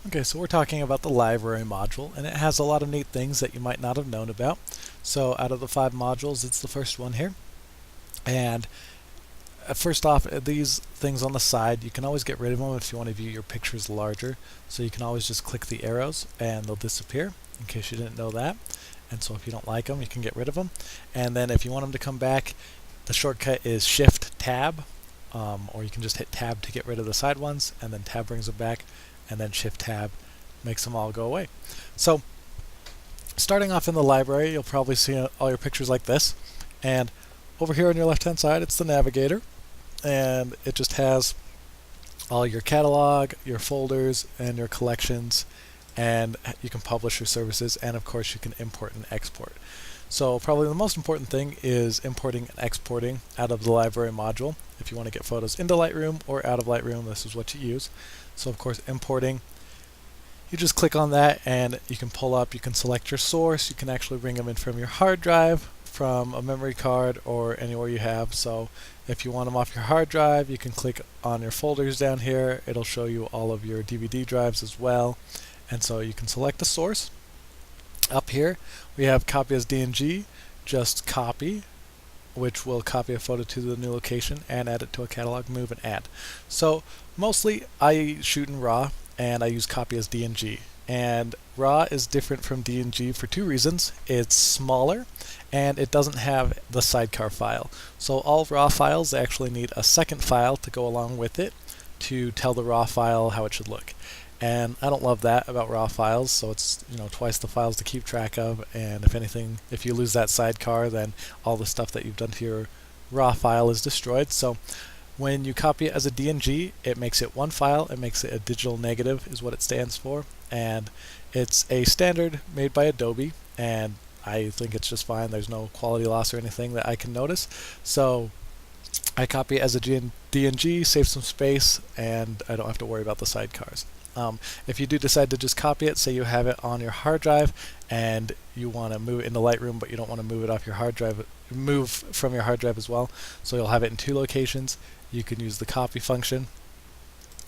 Okay, so we're talking about the library module, and it has a lot of neat things that you might not have known about. So out of the 5 modules, it's the first one here. And first off, these things on the side, you can always get rid of them if you want to view your pictures larger. So you can always just click the arrows and they'll disappear, in case you didn't know that. And so if you don't like them, you can get rid of them. And then if you want them to come back, the shortcut is Shift-Tab, or you can just hit Tab to get rid of the side ones, and then Tab brings them back, and then Shift-Tab makes them all go away. So starting off in the library, you'll probably see all your pictures like this. And over here on your left-hand side, it's the navigator, and it just has all your catalog, your folders, and your collections, and you can publish your services, and of course you can import and export. So probably the most important thing is importing and exporting out of the library module. If you want to get photos into Lightroom or out of Lightroom, this is what you use. So of course importing, you just click on that and you can pull up, you can select your source, you can actually bring them in from your hard drive, from a memory card, or anywhere you have. So if you want them off your hard drive, you can click on your folders down here. It'll show you all of your DVD drives as well. And so you can select the source. Up here we have copy as DNG, just copy, which will copy a photo to the new location and add it to a catalog, move, and add. So mostly I shoot in RAW and I use copy as DNG. And RAW is different from DNG for 2 reasons. It's smaller and it doesn't have the sidecar file. So all RAW files actually need a second file to go along with it to tell the RAW file how it should look. And I don't love that about RAW files, so it's twice the files to keep track of, and if anything, if you lose that sidecar, then all the stuff that you've done to your RAW file is destroyed. So when you copy it as a DNG, it makes it one file, it makes it a digital negative is what it stands for, and it's a standard made by Adobe, and I think it's just fine. There's no quality loss or anything that I can notice. So I copy it as a DNG, save some space, and I don't have to worry about the sidecars. If you do decide to just copy it, say you have it on your hard drive and you want to move it into Lightroom, but you don't want to move it off your hard drive, move from your hard drive as well, so you'll have it in 2 locations, you can use the copy function.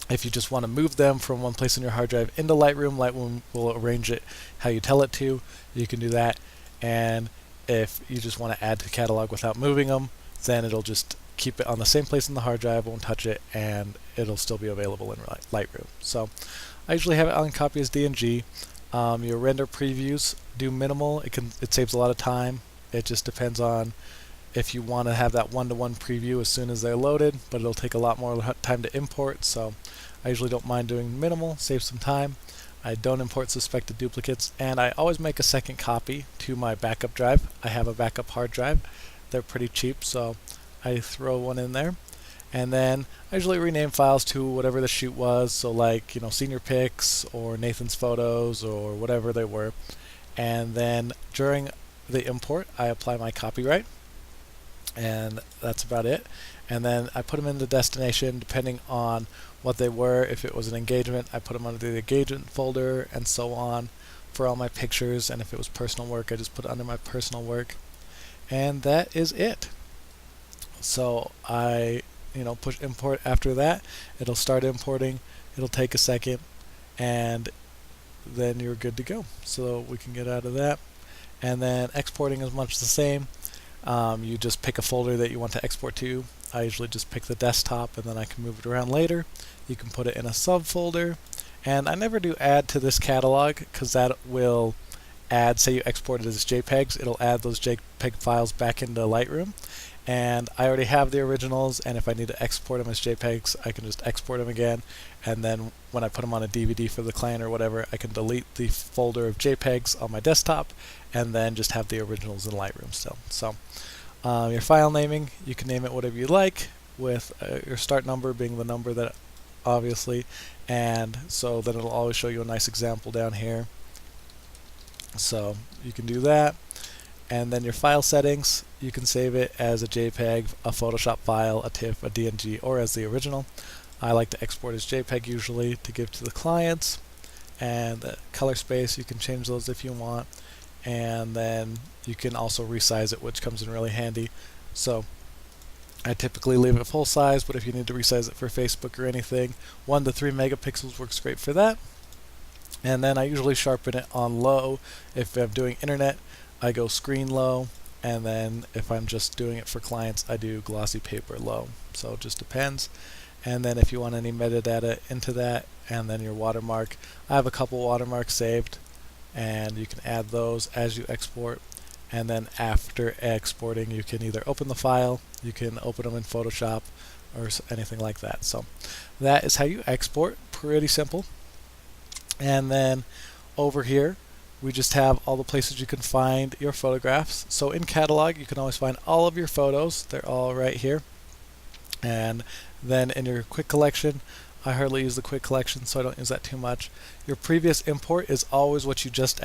If you just want to move them from one place on your hard drive into Lightroom, Lightroom will arrange it how you tell it to. You can do that. And if you just want to add to catalog without moving them, then it'll just keep it on the same place in the hard drive, won't touch it, and it'll still be available in Lightroom. So I usually have it on copy as DNG. Your render previews do minimal. It saves a lot of time. It just depends on if you want to have that one-to-one preview as soon as they're loaded, but it'll take a lot more time to import, so I usually don't mind doing minimal, save some time. I don't import suspected duplicates, and I always make a second copy to my backup drive. I have a backup hard drive. They're pretty cheap, so I throw one in there. And then I usually rename files to whatever the shoot was, so like senior pics or Nathan's photos or whatever they were. And then during the import I apply my copyright, and that's about it. And then I put them in the destination depending on what they were. If it was an engagement, I put them under the engagement folder, and so on for all my pictures. And if it was personal work, I just put it under my personal work. And that is it. So I push import after that. It'll start importing. It'll take a second, and then you're good to go. So we can get out of that. And then exporting is much the same. You just pick a folder that you want to export to. I usually just pick the desktop, and then I can move it around later. You can put it in a subfolder, and I never do add to this catalog because that will add, say you export it as JPEGs, it'll add those JPEG files back into Lightroom. And I already have the originals, and if I need to export them as JPEGs, I can just export them again, and then when I put them on a DVD for the client or whatever, I can delete the folder of JPEGs on my desktop and then just have the originals in Lightroom still. So your file naming, you can name it whatever you like, with your start number being the number that obviously, and so then it'll always show you a nice example down here. So you can do that. And then your file settings, you can save it as a JPEG, a Photoshop file, a TIFF, a DNG, or as the original. I like to export as JPEG usually to give to the clients. And the color space, you can change those if you want. And then you can also resize it, which comes in really handy. So I typically leave it full size, but if you need to resize it for Facebook or anything, 1 to 3 megapixels works great for that. And then I usually sharpen it on low. If I'm doing internet, I go screen low, and then if I'm just doing it for clients, I do glossy paper low. So it just depends. And then if you want any metadata into that, and then your watermark, I have a couple watermarks saved, and you can add those as you export. And then after exporting, you can either open the file, you can open them in Photoshop, or anything like that. So that is how you export. Pretty simple. And then over here, we just have all the places you can find your photographs. So in Catalog, you can always find all of your photos. They're all right here. And then in your quick collection, I hardly use the quick collection, so I don't use that too much. Your previous import is always what you just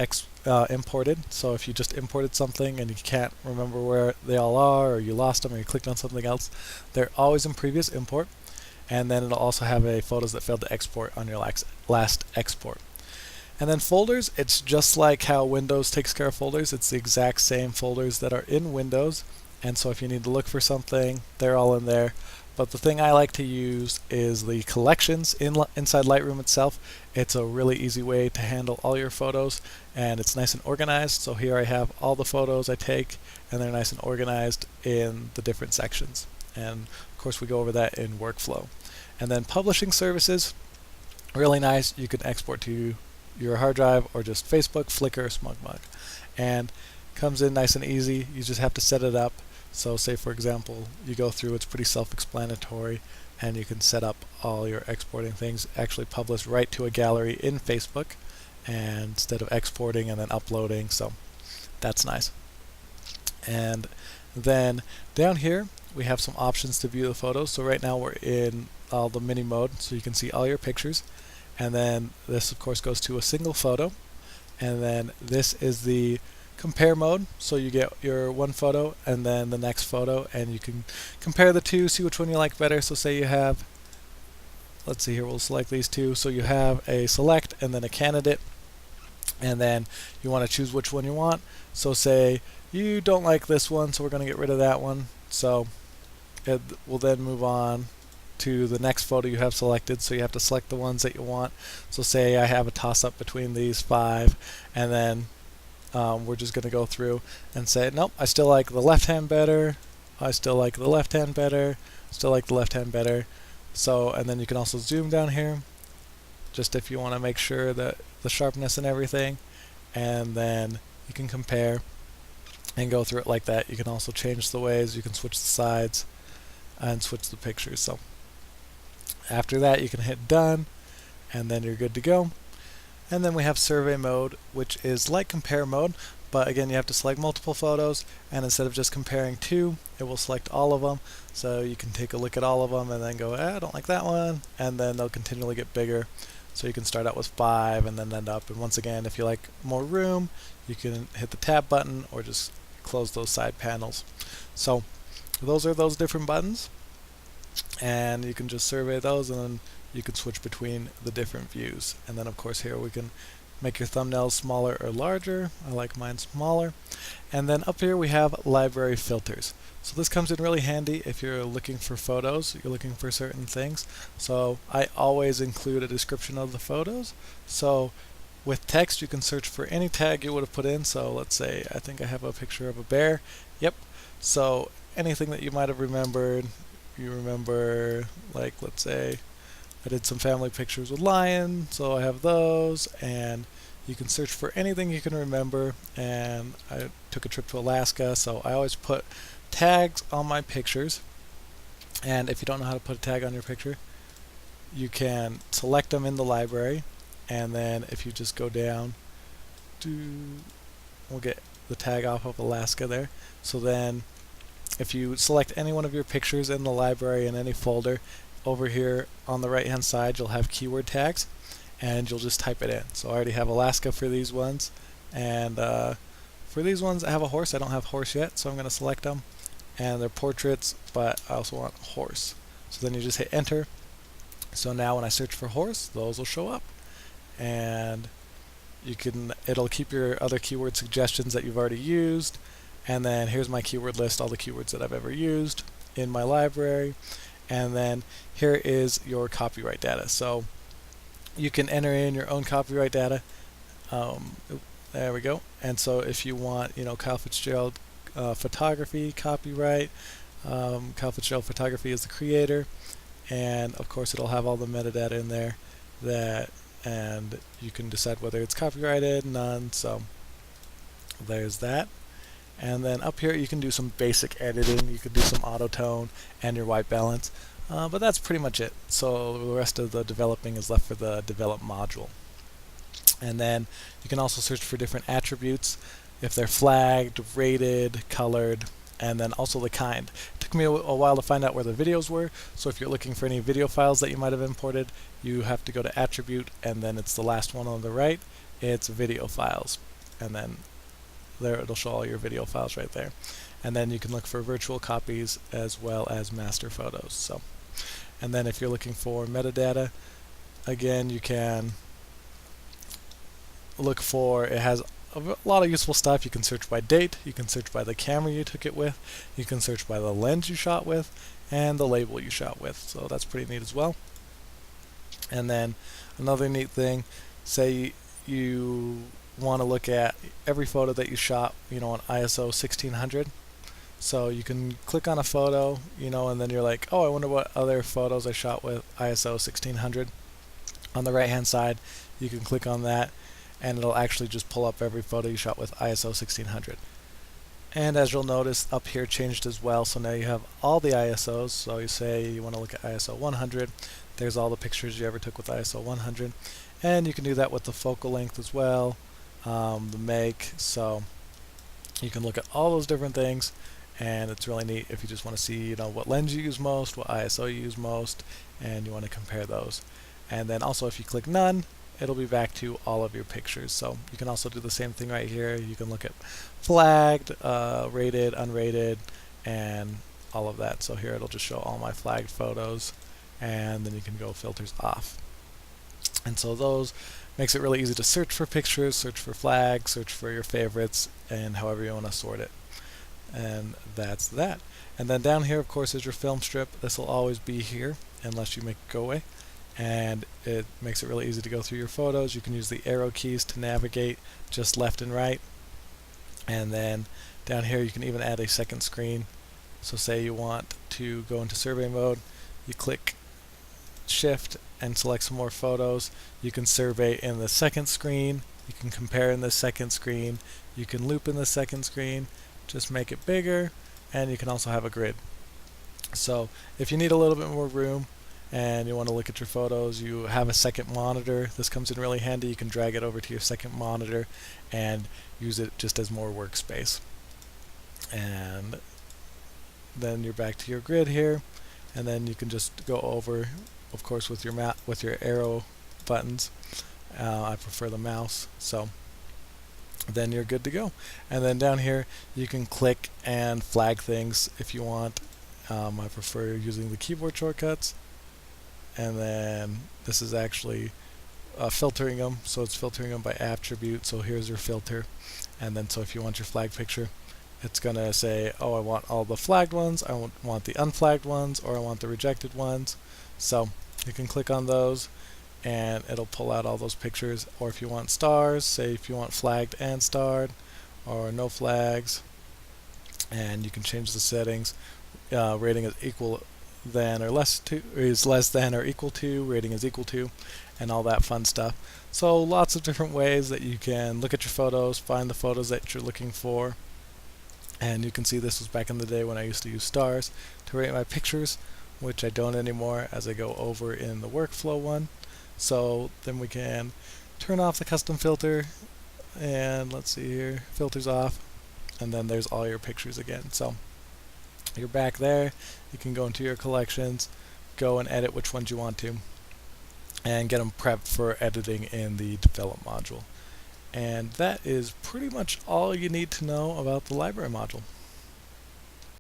imported. So if you just imported something and you can't remember where they all are, or you lost them, or you clicked on something else, they're always in previous import. And then it'll also have a photos that failed to export on your last export. And then folders, it's just like how Windows takes care of folders. It's the exact same folders that are in Windows. And so if you need to look for something, they're all in there. But the thing I like to use is the collections inside Lightroom itself. It's a really easy way to handle all your photos, and it's nice and organized. So here I have all the photos I take, and they're nice and organized in the different sections. And of course we go over that in workflow. And then publishing services, really nice. You can export to your hard drive or just Facebook, Flickr, SmugMug. And comes in nice and easy. You just have to set it up. So say for example, you go through, it's pretty self-explanatory, and you can set up all your exporting things, actually publish right to a gallery in Facebook, and instead of exporting and then uploading, so that's nice. And then down here, we have some options to view the photos. So right now we're in all the mini mode, so you can see all your pictures. And then this of course goes to a single photo. And then this is the compare mode, so you get your one photo and then the next photo, and you can compare the two, see which one you like better. So say you have, let's see here, we'll select these two. So you have a select and then a candidate, and then you want to choose which one you want. So say you don't like this one, so we're going to get rid of that one. So it will then move on to the next photo you have selected, so you have to select the ones that you want. So say I have a toss-up between these 5, and then we're just going to go through and say, nope, I still like the left hand better, I still like the left hand better, still like the left hand better. So, and then you can also zoom down here, just if you want to make sure that the sharpness and everything, and then you can compare and go through it like that. You can also change the ways, you can switch the sides and switch the pictures. So after that you can hit done, and then you're good to go. And then we have survey mode, which is like compare mode, but again you have to select multiple photos, and instead of just comparing 2, it will select all of them. So you can take a look at all of them and then go, I don't like that one, and then they'll continually get bigger. So you can start out with 5 and then end up, and once again if you like more room, you can hit the tab button or just close those side panels. So those are those different buttons, and you can just survey those, and then you can switch between the different views. And then of course here we can make your thumbnails smaller or larger. I like mine smaller. And then up here we have library filters. So this comes in really handy if you're looking for photos, you're looking for certain things. So I always include a description of the photos. So with text you can search for any tag you would have put in. So let's say I think I have a picture of a bear. Yep. So anything that you might have remembered, you remember, like let's say I did some family pictures with lion, so I have those, and you can search for anything you can remember. And I took a trip to Alaska, so I always put tags on my pictures. And if you don't know how to put a tag on your picture, you can select them in the library, and then if you just go down we'll get the tag off of Alaska there. So then if you select any one of your pictures in the library in any folder, over here on the right hand side you'll have keyword tags, and you'll just type it in. So I already have Alaska for these ones, and for these ones I have a horse. I don't have horse yet, so I'm going to select them, and they're portraits, but I also want horse. So then you just hit enter. So now when I search for horse, those will show up, and it'll keep your other keyword suggestions that you've already used. And then here's my keyword list, all the keywords that I've ever used in my library. And then here is your copyright data. So You can enter in your own copyright data. Um, there we go. And so if you want, Kyle Fitzgerald photography copyright, Kyle Fitzgerald photography is the creator, and of course it'll have all the metadata in there and you can decide whether it's copyrighted, none. So there's that. And then up here you can do some basic editing. You can do some auto tone and your white balance. But that's pretty much it. So the rest of the developing is left for the develop module. And then you can also search for different attributes, if they're flagged, rated, colored, and then also the kind. It took me a while to find out where the videos were, so if you're looking for any video files that you might have imported, you have to go to attribute, and then it's the last one on the right, it's video files. And then there it'll show all your video files right there. And then you can look for virtual copies as well as master photos. So, and then if you're looking for metadata, again you can look for, it has a lot of useful stuff. You can search by date, you can search by the camera you took it with, you can search by the lens you shot with, and the label you shot with. So that's pretty neat as well. And then another neat thing, say you want to look at every photo that you shot, on ISO 1600. So you can click on a photo, and then you're like, oh, I wonder what other photos I shot with ISO 1600. On the right hand side, you can click on that, and it'll actually just pull up every photo you shot with ISO 1600. And as you'll notice, up here changed as well, so now you have all the ISOs. So you say you want to look at ISO 100, there's all the pictures you ever took with ISO 100, and you can do that with the focal length as well, the make, so you can look at all those different things, and it's really neat if you just want to see what lens you use most, what ISO you use most, and you want to compare those. And then also if you click none, it'll be back to all of your pictures. So you can also do the same thing right here. You can look at flagged, rated, unrated, and all of that. So here it'll just show all my flagged photos, and then you can go filters off. And so those makes it really easy to search for pictures, search for flags, search for your favorites, and however you want to sort it. And that's that. And then down here, of course, is your film strip. This will always be here unless you make it go away. And it makes it really easy to go through your photos. You can use the arrow keys to navigate just left and right. And then down here you can even add a second screen. So say you want to go into survey mode, you click shift and select some more photos. You can survey in the second screen, you can compare in the second screen, you can loop in the second screen, just make it bigger, and you can also have a grid. So if you need a little bit more room and you want to look at your photos, you have a second monitor. This comes in really handy. You can drag it over to your second monitor and use it just as more workspace. And then you're back to your grid here, and then you can just go over, of course, with your arrow buttons. I prefer the mouse, so then you're good to go. And then down here you can click and flag things if you want. I prefer using the keyboard shortcuts. And then this is actually filtering them, so it's filtering them by attribute. So here's your filter, and then so if you want your flag picture, it's gonna say, oh, I want all the flagged ones, I want the unflagged ones, or I want the rejected ones. So you can click on those and it'll pull out all those pictures. Or if you want stars, say if you want flagged and starred, or no flags, and you can change the settings. Rating is equal than or less to, is less than or equal to, rating is equal to, and all that fun stuff. So lots of different ways that you can look at your photos, find the photos that you're looking for. And you can see this was back in the day when I used to use stars to rate my pictures, which I don't anymore as I go over in the workflow one. So then we can turn off the custom filter, and let's see here, filters off, and then there's all your pictures again. So you're back there. You can go into your collections, go and edit which ones you want to, and get them prepped for editing in the develop module. And that is pretty much all you need to know about the library module.